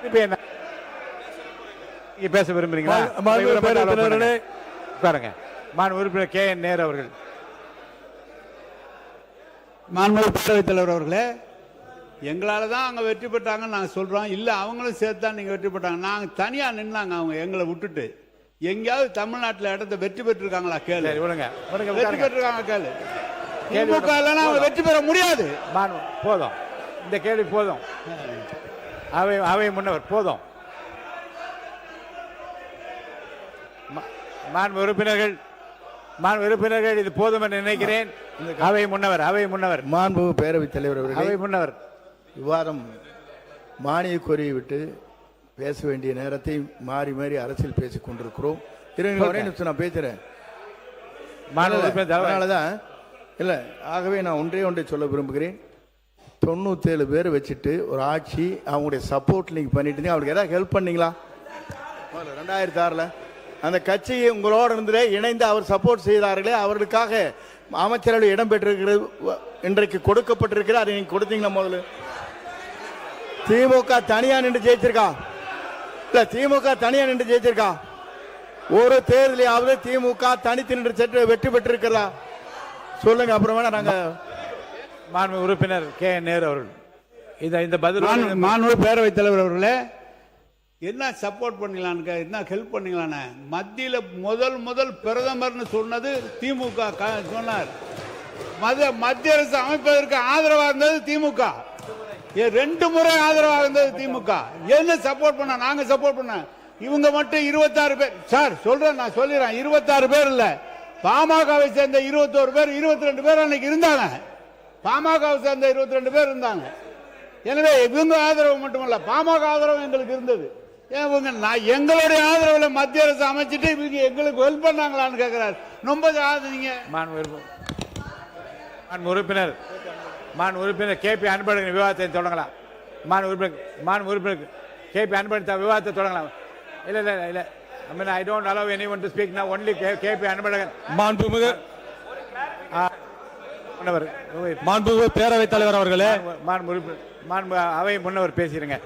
இப்ப என்ன நீங்க பேச விரும்புறீங்களா? உட்காருங்க. மாண்பு உறுப்பினர் கே என் நேரு அவர்கள். மாண்புமிகு பேரவைத் தலைவர் அவர்களே, எங்களால தான் அங்கே வெற்றி பெற்றாங்கன்னு நாங்கள் சொல்கிறோம். இல்லை அவங்களும் சேர்த்து தான் நீங்கள் வெற்றி பெற்றாங்க. நாங்கள் தனியாக நின்னாங்க. அவங்க எங்களை விட்டுட்டு எங்கேயாவது தமிழ்நாட்டில் இடத்த வெற்றி பெற்றிருக்காங்களா கேளு. வெற்றி பெற்றிருக்காங்க கேளு. திமுக இல்லைன்னா அவங்க வெற்றி பெற முடியாது. போதும், இந்த கேள்வி போதும். அவை முன்னவர் போதும். மாண்பு உறுப்பினர்கள் இது போதும் என்று நினைக்கிறேன். அவை முன்னவர் மாண்பு பேரவைத் தலைவர் அவர்கள், அவை முன்னவர் விவாதம் மானிய கோரியை விட்டு பேச வேண்டிய நேரத்தை மாறி மாறி அரசியல் பேசிக் கொண்டிருக்கிறோம். ஒரே நிமிஷம் நான் பேசுறேன். அதனாலதான் இல்ல, ஆகவே நான் ஒன்றை சொல்ல விரும்புகிறேன். 97 பேர் வச்சுட்டு ஒரு ஆட்சி, அவங்களுடைய சப்போர்ட் நீங்க பண்ணிட்டு இருந்தீங்க. அவங்களுக்கு ஏதாவது ஹெல்ப் பண்ணீங்களா? 2006 அந்த கட்சியை உங்களோட இருந்து இணைந்து அவர் சப்போர்ட் செய்தார்களே, அவர்களுக்காக அமைச்சரவை இடம் பெற்றிருக்கிறது இன்றைக்கு கொடுக்கப்பட்டிருக்கிறது. அதை நீங்க கொடுத்தீங்களா? முதல்ல திமுக தனியா நின்று ஜெயிச்சிருக்கா? இல்ல, திமுக தனியா நின்று ஜெயிச்சிருக்கா? ஒரு தேர்தலையாவது திமுக தனித்து நின்று சென்று வெற்றி பெற்றிருக்கிறதா சொல்லுங்க. அப்புறம் வேணா நாங்க மாண்பு உறுப்பினர் கே என் நேரு அவர்கள் இந்த பதில். மாண்பு பேரவைத் தலைவர் அவர்களே, என்ன சப்போர்ட் பண்ணலான்னு, என்ன ஹெல்ப் பண்ணலான்னு மத்தியில் முதல் பிரதமர்னு சொன்னது திமுக சொன்னார். மத்திய அரசு அமைப்பதற்கு ஆதரவாக இருந்தது திமுக. 2 முறை ஆதரவாக இருந்தது திமுக. என்ன சப்போர்ட் பண்ண? நாங்க சப்போர்ட் பண்ண. இவங்க மட்டும் 26 பேர் சார் சொல்றேன், நான் சொல்லிடுறேன். 26 பேர் இல்ல, பாமகவை சேர்ந்த 21 பேர், 22 பேர் அன்னைக்கு இருந்தாங்க. பாமகவை சேர்ந்த 22 பேர் இருந்தாங்க. எனவே இவங்க ஆதரவு மட்டுமல்ல, பாமக ஆதரவு எங்களுக்கு இருந்தது. எங்களுடைய ஆதரவுல மத்திய அரசு அமைச்சிட்டு இவங்க எங்களுக்கு ஹெல்ப் பண்ணாங்களான்னு கேட்கிறார். ரொம்ப நீங்க மாண்பு உறுப்பினர் கே பி அன்பழகன் விவாதத்தை தொடங்கலாம். மாண்பு உறுப்பினர் கே பி அன்பழகன் விவாதத்தை தொடங்கலாம். இல்ல I mean, I don't allow anyone to speak now. Only KP Anbazhagan. மாண்புமிகு பேரவைத் தலைவர் அவர்களே, மாண்பு அவை முன்னவர் பேசிடுங்க.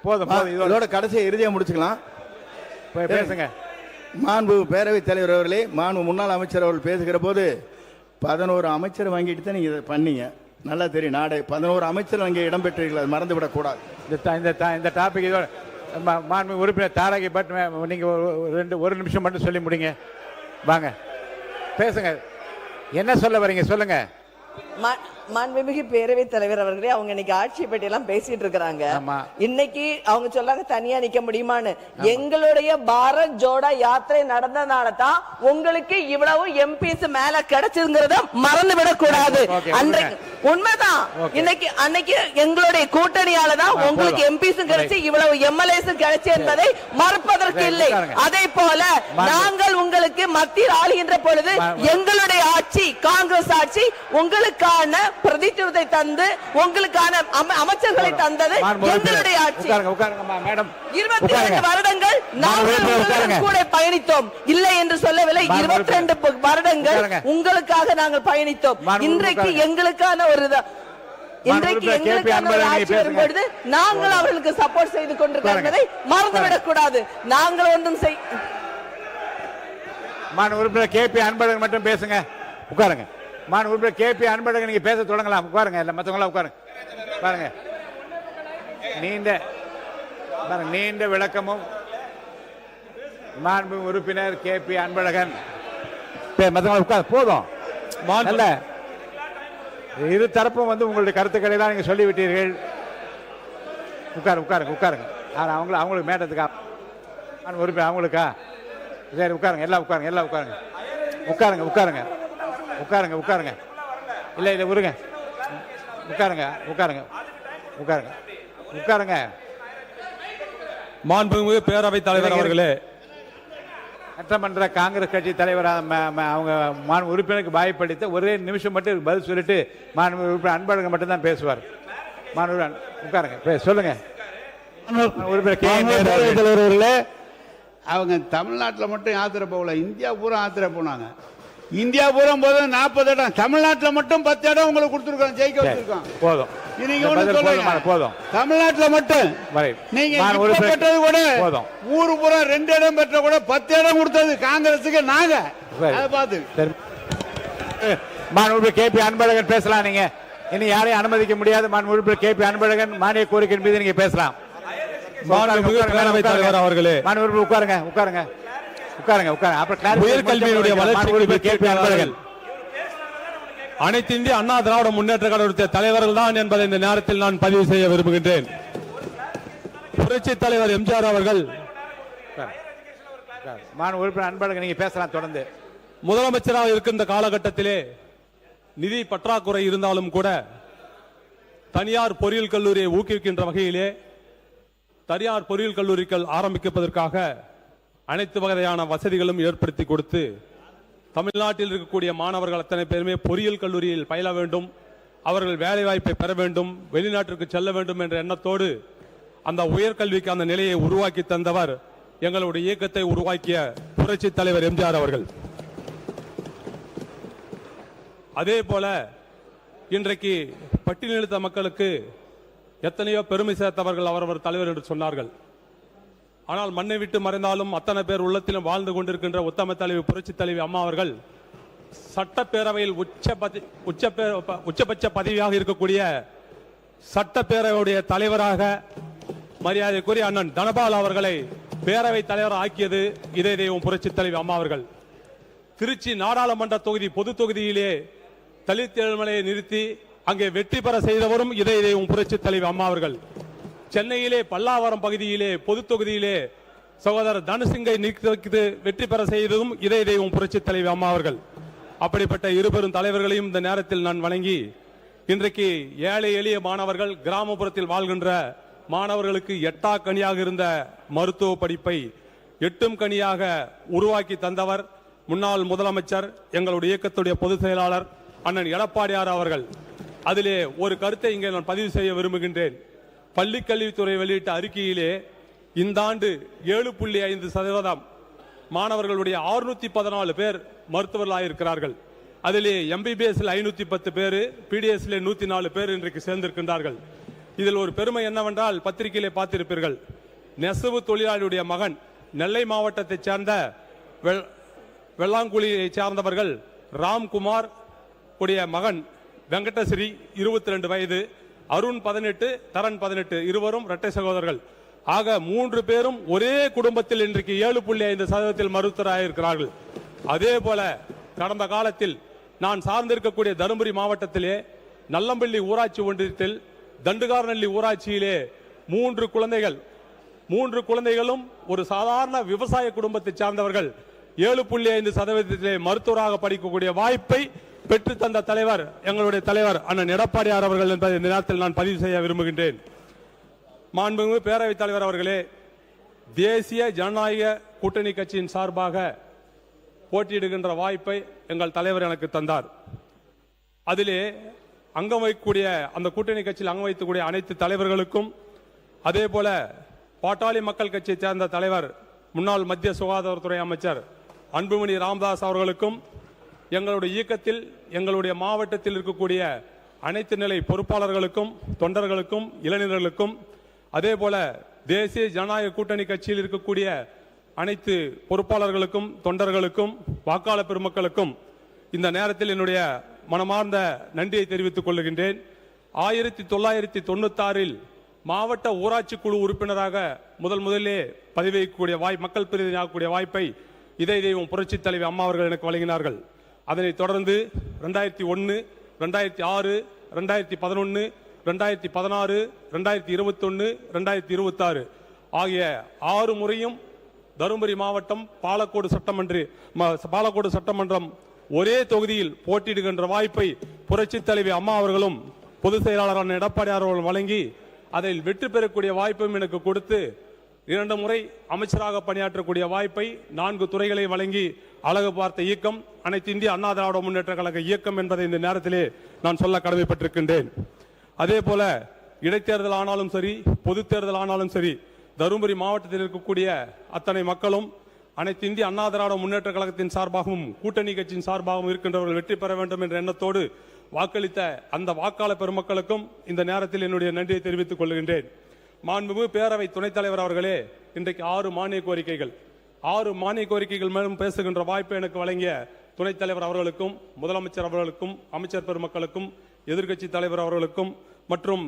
போதும், இதோட கடைசியை இறுதியா முடிச்சுக்கலாம். பேசுங்க. மாண்பு பேரவைத் தலைவர் அவர்களே, மாண்பு முன்னாள் அமைச்சர் அவர்கள் பேசுகிற போது 11 அமைச்சர் வாங்கிட்டு தான் நீங்க இதை பண்ணீங்க. நல்லா தெரியும். நாடு 11 அமைச்சர் அங்கே இடம்பெற்றீர்கள், மறந்து விடக்கூடாது. இந்த டாபிக் இதோட மாண்பு உறுப்பினர் தாரகை பட் நீங்க ஒரு நிமிஷம் மட்டும் சொல்லி முடிங்க. வாங்க பேசுங்க. என்ன சொல்ல வரீங்க சொல்லுங்க. மாண்புமிகு பேரவைத் தலைவர் அவர்களே, அவங்க இன்னைக்கு ஆட்சி பற்றி எல்லாம் பேசிட்டு இருக்காங்க. இன்னைக்கு அவங்க சொல்லாங்க தனியா நிக்க முடியுமான்னு. எங்களுடைய பாரத் ஜோடா யாத்திரை நடந்தனால தான் உங்களுக்கு இவ்வளவு எம்பிஸ் மேல கிடைச்சதுங்கிறத மறந்து விடக் கூடாது. அன்றைக்கு உண்மைதான். இன்னைக்கு அன்னைக்கு எங்களுடைய கூட்டணியால தான் உங்களுக்கு எம்பிஸும் கிடைச்சு இவ்வளவு எம்எல்ஏஸும் கிடைச்சு என்பதை மறுப்பதற்கு இல்லை. அதே போல நாங்கள் உங்களுக்கு மத்தியில் ஆளுகின்ற பொழுது எங்களுடைய ஆட்சி காங்கிரஸ் ஆட்சி உங்களுக்கான பிரதித்துவத்தை தந்து உங்களுக்கான அமைச்சர்களை தந்தது எங்களுடைய ஆட்சி. 22 வருடங்கள் நாங்கள் கூட பயணித்தோம். இல்லை என்று சொல்லவில்லை. 22 வருடங்கள் உங்களுக்காக நாங்கள் பயணித்தோம். இன்றைக்கு எங்களுக்கான ஒரு ஆட்சி வரும்பொழுது நாங்கள் அவர்களுக்கு சப்போர்ட் செய்து கொண்டிருக்கிறதை மறந்துவிடக் கூடாது. நாங்கள் ஒன்றும் உறுப்பினர் கே பி அன்பழகன் மட்டும் பேசுங்க. உட்காருங்க. உறுப்பினர் கே பி அன்பழகன் நீங்க பேச தொடங்கலாம். உட்காருங்க. இல்ல மற்றவங்களாம் உட்காருங்க. பாருங்க, நீண்ட விளக்கமும் மாண்பு உறுப்பினர் கே பி அன்பழகன் மற்றவங்க உட்கார் போதும். இரு தரப்பும் உங்களுடைய கருத்துக்களை எல்லாம் நீங்க சொல்லிவிட்டீர்கள். உட்காருங்க. அவங்களுக்கு மேட்டத்துக்கா உறுப்பினர் அவங்களுக்கா? சரி உட்காருங்க. எல்லாம் உட்காருங்க. இல்ல உருங்க. உட்காருங்க. மாண்புமிகு பேரவைத் தலைவர் அவர்களே, சட்டமன்ற காங்கிரஸ் கட்சி தலைவர் அவங்க உறுப்பினருக்கு வாய்ப்பளித்த ஒரே நிமிஷம் மட்டும் பதில் சொல்லிட்டு உறுப்பினர் அன்பழகன் மட்டும் தான் பேசுவார். உட்காருங்க. சொல்லுங்க. அவங்க தமிழ்நாட்டில் மட்டும் யாத்திரை போகல, இந்தியா பூரா யாத்திரை போனாங்க. இந்தியா பூரா போதும் 40 இடம், தமிழ்நாட்டில் மட்டும் 10 இடம் உங்களுக்கு கொடுத்துருக்கோம், ஜெயிக்க வச்சிருக்கோம். போதும். நீங்க ஒண்ணு சொல்லுங்க, போதும். தமிழ்நாட்டில் மட்டும் நீங்க பெற்றது கூட போதும். ஊரு பூரா 2 இடம் பெற்ற கூட 10 இடம் கொடுத்தது காங்கிரஸுக்கு. நாங்க அதை பார்த்து மாண்புமிகு கேபி அன்பழகன் பேசலாம். நீங்க இனி யாரையும் அனுமதிக்க முடியாது. மாண்புமிகு கேபி அன்பழகன் மானிய கோரிக்கை மீது நீங்க பேசலாம். மாண்புமிகு பேரவைத் தலைவர் அவர்களே, மாண்புமிகு உட்காருங்க உட்காருங்க உட்காருங்க உட்காருங்க. அப்புறம் உயர்கல்வியினுடைய வளர்ச்சிக்கு கேபி அன்பழகன் அனைத்து இந்திய அண்ணா திராவிட முன்னேற்ற கழகத்துடைய தலைவர்கள் தான் என்பதை இந்த நேரத்தில் நான் பதிவு செய்ய விரும்புகின்றேன். புரட்சி தலைவர் எம்ஜிஆர் அவர்கள் உறுப்பினர் அன்பழகன் நீங்க பேசலாம் தொடர்ந்து. முதலமைச்சராக இருக்கின்ற காலகட்டத்திலே நிதி பற்றாக்குறை இருந்தாலும் கூட தனியார் பொறியியல் கல்லூரியை ஊக்குவிக்கின்ற வகையிலே தனியார் பொறியியல் கல்லூரிகள் ஆரம்பிப்பதற்காக அனைத்து வகையான வசதிகளும் ஏற்படுத்தி கொடுத்து தமிழ்நாட்டில் இருக்கக்கூடிய மாணவர்கள் அத்தனை பேருமே பொறியியல் கல்லூரியில் பயில வேண்டும், அவர்கள் வேலை வாய்ப்பை பெற வேண்டும், வெளிநாட்டிற்கு செல்ல வேண்டும் என்ற எண்ணத்தோடு அந்த உயர்கல்விக்கு அந்த நிலையை உருவாக்கி தந்தவர் எங்களுடைய இயக்கத்தை உருவாக்கிய புரட்சி தலைவர் எம்ஜிஆர் அவர்கள். அதே போல இன்றைக்கு பட்டியலினத்த மக்களுக்கு எத்தனையோ பெருமை சேர்த்தவர்கள் அவரவர் தலைவர் என்று சொன்னார்கள். ஆனால் மண்ணை விட்டு மறைந்தாலும் அத்தனை பேர் உள்ளத்திலும் வாழ்ந்து கொண்டிருக்கின்ற உத்தம தலைவி புரட்சி தலைவி அம்மா அவர்கள் சட்டப்பேரவையில் உச்சபட்ச பதவியாக இருக்கக்கூடிய சட்டப்பேரவையுடைய தலைவராக மரியாதைக்குரிய அண்ணன் தனபால் அவர்களை பேரவை தலைவர் ஆக்கியது இதே தெய்வம் புரட்சி தலைவி அம்மா அவர்கள். திருச்சி நாடாளுமன்ற தொகுதி பொது தொகுதியிலே தலித் ஏழ்மலையை நிறுத்தி அங்கே வெற்றி பெற செய்தவரும் இதே தெய்வம் புரட்சி தலைவி அம்மா அவர்கள். சென்னையிலே பல்லாவரம் பகுதியிலே பொது தொகுதியிலே சகோதரர் தனசிங்கை நீக்கி வெற்றி பெற செய்ததும் இதே தெய்வம் புரட்சி தலைவி அம்மா அவர்கள். அப்படிப்பட்ட இருபெரும் தலைவர்களையும் இந்த நேரத்தில் நான் வணங்கி இன்றைக்கு ஏழை எளிய மாணவர்கள் கிராமப்புறத்தில் வாழ்கின்ற மாணவர்களுக்கு எட்டா கனியாக இருந்த மருத்துவ படிப்பை எட்டும் கனியாக உருவாக்கி தந்தவர் முன்னாள் முதலமைச்சர் எங்களுடைய இயக்கத்துடைய பொதுச் செயலாளர் அண்ணன் எடப்பாடியார் அவர்கள். அதிலே ஒரு கருத்தை இங்கே நான் பதிவு செய்ய விரும்புகின்றேன். பள்ளிக்கல்வித்துறை வெளியிட்ட அறிக்கையிலே இந்த ஆண்டு 7.5% மாணவர்களுடைய 614 பேர் மருத்துவர்களாக இருக்கிறார்கள். அதிலே MBBS 510 பேர், PDS 104 பேர் இன்றைக்கு சேர்ந்திருக்கின்றார்கள். இதில் ஒரு பெருமை என்னவென்றால் பத்திரிகையிலே பார்த்திருப்பீர்கள், நெசவு தொழிலாளியுடைய மகன் நெல்லை மாவட்டத்தைச் சேர்ந்த வெள்ளாங்குழியை சார்ந்தவர்கள் ராம்குமார் உடைய மகன் வெங்கடஸ்ரீ 22 வயது, அருண் 18, தரன் 18, இருவரும் இரட்டை சகோதரர்கள். ஆக 3 பேரும் ஒரே குடும்பத்தில் இன்றைக்கு 7.5% மருத்துவராக இருக்கிறார்கள். அதே போல கடந்த காலத்தில் நான் சார்ந்திருக்கக்கூடிய தருமபுரி மாவட்டத்திலே நல்லம்பள்ளி ஊராட்சி ஒன்றியத்தில் தண்டுகார்நல்லி ஊராட்சியிலே 3 குழந்தைகளும் ஒரு சாதாரண விவசாய குடும்பத்தை சார்ந்தவர்கள் 7.5% மருத்துவராக படிக்கக்கூடிய வாய்ப்பை பெற்று தந்த தலைவர் எங்களுடைய தலைவர் அண்ணன் எடப்பாடியார் அவர்கள் என்பதை இந்த நேரத்தில் நான் பதிவு செய்ய விரும்புகின்றேன். மாண்புமிகு பேரவைத் தலைவர் அவர்களே, தேசிய ஜனநாயக கூட்டணி கட்சியின் சார்பாக போட்டியிடுகின்ற வாய்ப்பை எங்கள் தலைவர் எனக்கு தந்தார். அதிலே அங்கம் வைக்கக்கூடிய அந்த கூட்டணி கட்சியில் அங்கம் வைக்கக்கூடிய அனைத்து தலைவர்களுக்கும், அதே போல பாட்டாளி மக்கள் கட்சியை சேர்ந்த தலைவர் முன்னாள் மத்திய சுகாதாரத்துறை அமைச்சர் அன்புமணி ராமதாஸ் அவர்களுக்கும், எங்களுடைய இயக்கத்தில் எங்களுடைய மாவட்டத்தில் இருக்கக்கூடிய அனைத்து நிலை பொறுப்பாளர்களுக்கும், தொண்டர்களுக்கும், இளைஞர்களுக்கும், அதே போல தேசிய ஜனநாயக கூட்டணி கட்சியில் இருக்கக்கூடிய அனைத்து பொறுப்பாளர்களுக்கும், தொண்டர்களுக்கும், வாக்காளர் பெருமக்களுக்கும் இந்த நேரத்தில் என்னுடைய மனமார்ந்த நன்றியை தெரிவித்துக் கொள்கின்றேன். 1996 மாவட்ட ஊராட்சி குழு உறுப்பினராக முதலிலே பதவியேற்கக்கூடிய மக்கள் பிரதிநிதியாகக்கூடிய வாய்ப்பை இதே தெய்வம் புரட்சி தலைவி அம்மா அவர்கள் எனக்கு வழங்கினார்கள். அதனைத் தொடர்ந்து 2001, 2006, 2011, 2016, 2021, 2026 ஆகிய 6 முறையும் தருமபுரி மாவட்டம் பாலக்கோடு சட்டமன்றம் ஒரே தொகுதியில் போட்டியிடுகின்ற வாய்ப்பை புரட்சி தலைவி அம்மா அவர்களும் பொதுச் செயலாளர் எடப்பாடியார் அவர்கள் வழங்கி அதில் வெற்றி பெறக்கூடிய வாய்ப்பும் எனக்கு கொடுத்து 2 முறை அமைச்சராக பணியாற்றக்கூடிய வாய்ப்பை 4 துறைகளை வழங்கி அழகு பார்த்த இயக்கம் அனைத்து இந்திய அண்ணா திராவிட முன்னேற்ற கழக இயக்கம் என்பதை இந்த நேரத்திலே நான் சொல்ல கடமைப்பட்டிருக்கின்றேன். அதே போல இடைத்தேர்தல் ஆனாலும் சரி, பொது தேர்தல் ஆனாலும் சரி, தருமபுரி மாவட்டத்தில் இருக்கக்கூடிய அத்தனை மக்களும் அனைத்து இந்திய அண்ணா திராவிட முன்னேற்ற கழகத்தின் சார்பாகவும் கூட்டணி கட்சியின் சார்பாகவும் இருக்கின்றவர்கள் வெற்றி பெற வேண்டும் என்ற எண்ணத்தோடு வாக்களித்த அந்த வாக்காளர் பெருமக்களுக்கும் இந்த நேரத்தில் என்னுடைய நன்றியை தெரிவித்துக் கொள்கின்றேன். மாண்புமிகு பேரவை துணைத் தலைவர் அவர்களே, இன்றைக்கு 6 மானிய கோரிக்கைகள் மேலும் பேசுகின்ற வாய்ப்பை எனக்கு வழங்கிய துணைத் தலைவர் அவர்களுக்கும், முதலமைச்சர் அவர்களுக்கும், அமைச்சர் பெருமக்களுக்கும், எதிர்க்கட்சி தலைவர் அவர்களுக்கும் மற்றும்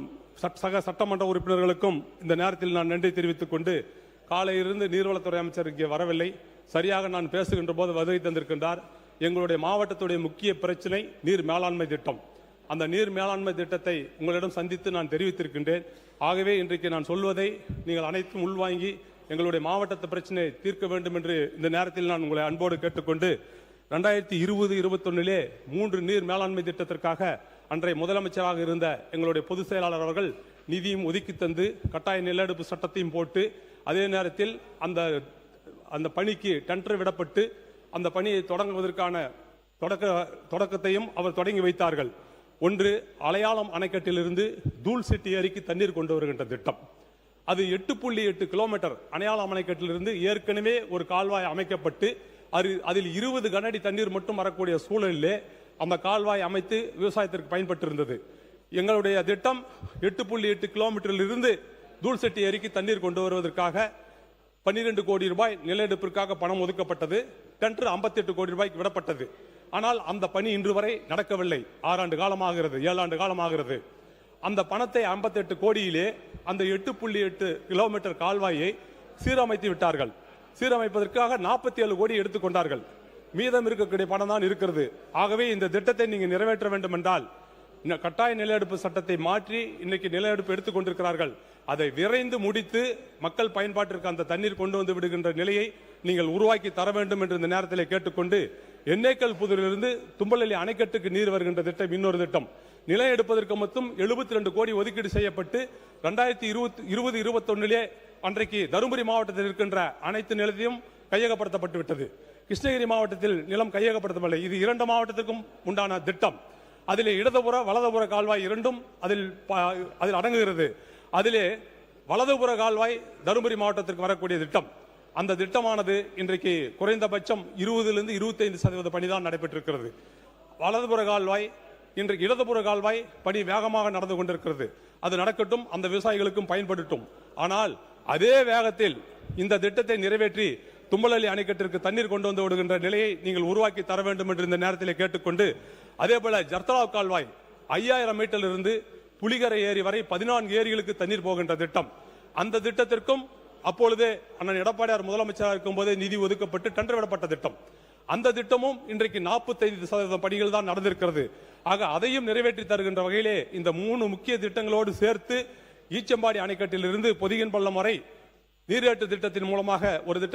சக சட்டமன்ற உறுப்பினர்களுக்கும் இந்த நேரத்தில் நான் நன்றி தெரிவித்துக் கொண்டு, காலையிலிருந்து நீர்வளத்துறை அமைச்சர் இங்கே வரவில்லை. சரியாக நான் பேசுகின்ற போது வருகை தந்திருக்கின்றார். எங்களுடைய மாவட்டத்துடைய முக்கிய பிரச்சனை நீர் மேலாண்மை திட்டம். அந்த நீர் மேலாண்மை திட்டத்தை உங்களிடம் சந்தித்து நான் தெரிவித்திருக்கின்றேன். ஆகவே இன்றைக்கு நான் சொல்வதை நீங்கள் அனைத்தும் உள்வாங்கி எங்களுடைய மாவட்டத்து பிரச்சனையை தீர்க்க வேண்டும் என்று இந்த நேரத்தில் நான் உங்களை அன்போடு கேட்டுக்கொண்டு, 2020-21 3 நீர் மேலாண்மை திட்டத்திற்காக அன்றைய முதலமைச்சராக இருந்த எங்களுடைய பொதுச் செயலாளர் அவர்கள் நிதியும் ஒதுக்கி தந்து கட்டாய நிலஎடுப்பு சட்டத்தையும் போட்டு, அதே நேரத்தில் அந்த பணிக்கு டெண்டர் விடப்பட்டு அந்த பணியை தொடங்குவதற்கான தொடக்கத்தையும் அவர் தொடங்கி வைத்தார்கள். ஒன்று, அலையாளம் அணைக்கட்டிலிருந்து தூள் சிட்டி ஏரிக்கு தண்ணீர் கொண்டு வருகின்ற திட்டம். அது 8.8 கிலோமீட்டர் அணையாளம் அணைக்கட்டிலிருந்து ஏற்கனவே ஒரு கால்வாய் அமைக்கப்பட்டு அதில் 20 கனஅடி தண்ணீர் மட்டும் வரக்கூடிய சூழலிலே அந்த கால்வாய் அமைத்து விவசாயத்திற்கு பயன்பட்டு இருந்தது. எங்களுடைய திட்டம் 8.8 கிலோமீட்டரில் இருந்து தூள் செட்டி ஏரிக்கு தண்ணீர் கொண்டு வருவதற்காக 12 கோடி ரூபாய் நிலஎடுப்பிற்காக பணம் ஒதுக்கப்பட்டது. டெண்டர் 58 கோடி ரூபாய்க்கு விடப்பட்டது. ஆனால் அந்த பணி இன்று வரை நடக்கவில்லை. 6 ஆண்டு காலமாகிறது, 7 ஆண்டு காலமாகிறது. அந்த பணத்தை 58 கோடியிலே அந்த 8.8 கிலோமீட்டர் கால்வாயை சீரமைத்து விட்டார்கள். சீரமைப்பதற்காக 47 கோடி எடுத்துக்கொண்டார்கள். மீதம் இருக்கக்கூடிய பணம் தான் இருக்கிறது. ஆகவே இந்த திட்டத்தை நீங்க நிறைவேற்ற வேண்டும் என்றால் கட்டாய நிலஎடுப்பு சட்டத்தை மாற்றி இன்னைக்கு நிலஎடுப்பு எடுத்துக் கொண்டிருக்கிறார்கள். அதை விரைந்து முடித்து மக்கள் பயன்பாட்டிற்கு அந்த தண்ணீர் கொண்டு வந்து விடுகின்ற நிலையை நீங்கள் உருவாக்கி தர வேண்டும் என்று இந்த நேரத்தில் கேட்டுக்கொண்டு, எண்ணெய்க்கல் புதூரிலிருந்து தும்பலல்லி அணைக்கட்டுக்கு நீர் வருகின்ற திட்டம் இன்னொரு திட்டம். நிலம் எடுப்பதற்கு மொத்தம் 72 கோடி ஒதுக்கீடு செய்யப்பட்டு 2020-21 அன்றைக்கு தருமபுரி மாவட்டத்தில் இருக்கின்ற அனைத்து நிலத்தையும் கையகப்படுத்தப்பட்டு விட்டது. கிருஷ்ணகிரி மாவட்டத்தில் நிலம் கையகப்படுத்தவில்லை. இது 2 மாவட்டத்திற்கும் உண்டான திட்டம். அதிலே இடதுபுற வலதுபுற கால்வாய் இரண்டும் அதில் அடங்குகிறது. அதிலே வலதுபுற கால்வாய் தருமபுரி மாவட்டத்திற்கு வரக்கூடிய திட்டம். அந்த திட்டமானது இன்றைக்கு குறைந்தபட்சம் 20-25% பணிதான் நடைபெற்றிருக்கிறது. வலதுபுற கால்வாய் இன்றைக்கு இடதுபுற கால்வாய் பணி வேகமாக நடந்து கொண்டிருக்கிறது. அது நடக்கட்டும், அந்த விவசாயிகளுக்கும் பயன்படுத்தும். ஆனால் அதே வேகத்தில் இந்த திட்டத்தை நிறைவேற்றி தும்பலல்லி அணைக்கட்டிற்கு தண்ணீர் கொண்டு வந்து விடுகின்ற நிலையை நீங்கள் உருவாக்கி தர வேண்டும் என்று இந்த நேரத்தில் கேட்டுக்கொண்டு, அதே போல ஜர்த்தலாவ் கால்வாய் 5000 மீட்டரில் இருந்து புலிகரை ஏரி வரை 14 ஏரிகளுக்கு தண்ணீர் போகின்ற திட்டம். அந்த திட்டத்திற்கும் அப்பொழுதே அண்ணன் எடப்பாடியார் முதலமைச்சராக இருக்கும் போதே நிதி ஒதுக்கப்பட்டு டெண்டர் விடப்பட்ட திட்டம். அந்த திட்டமும் இன்றைக்கு 45% பணிகள் தான் நடந்திருக்கிறது. ஆக அதையும் நிறைவேற்றி தருகின்ற வகையிலே இந்த 3 முக்கிய திட்டங்களோடு சேர்த்து ஈச்சம்பாடி அணைக்கட்டிலிருந்து பொதிகன் பள்ளம் வரை நீரேற்று திட்டத்தின் மூலமாக ஒரு திட்டம்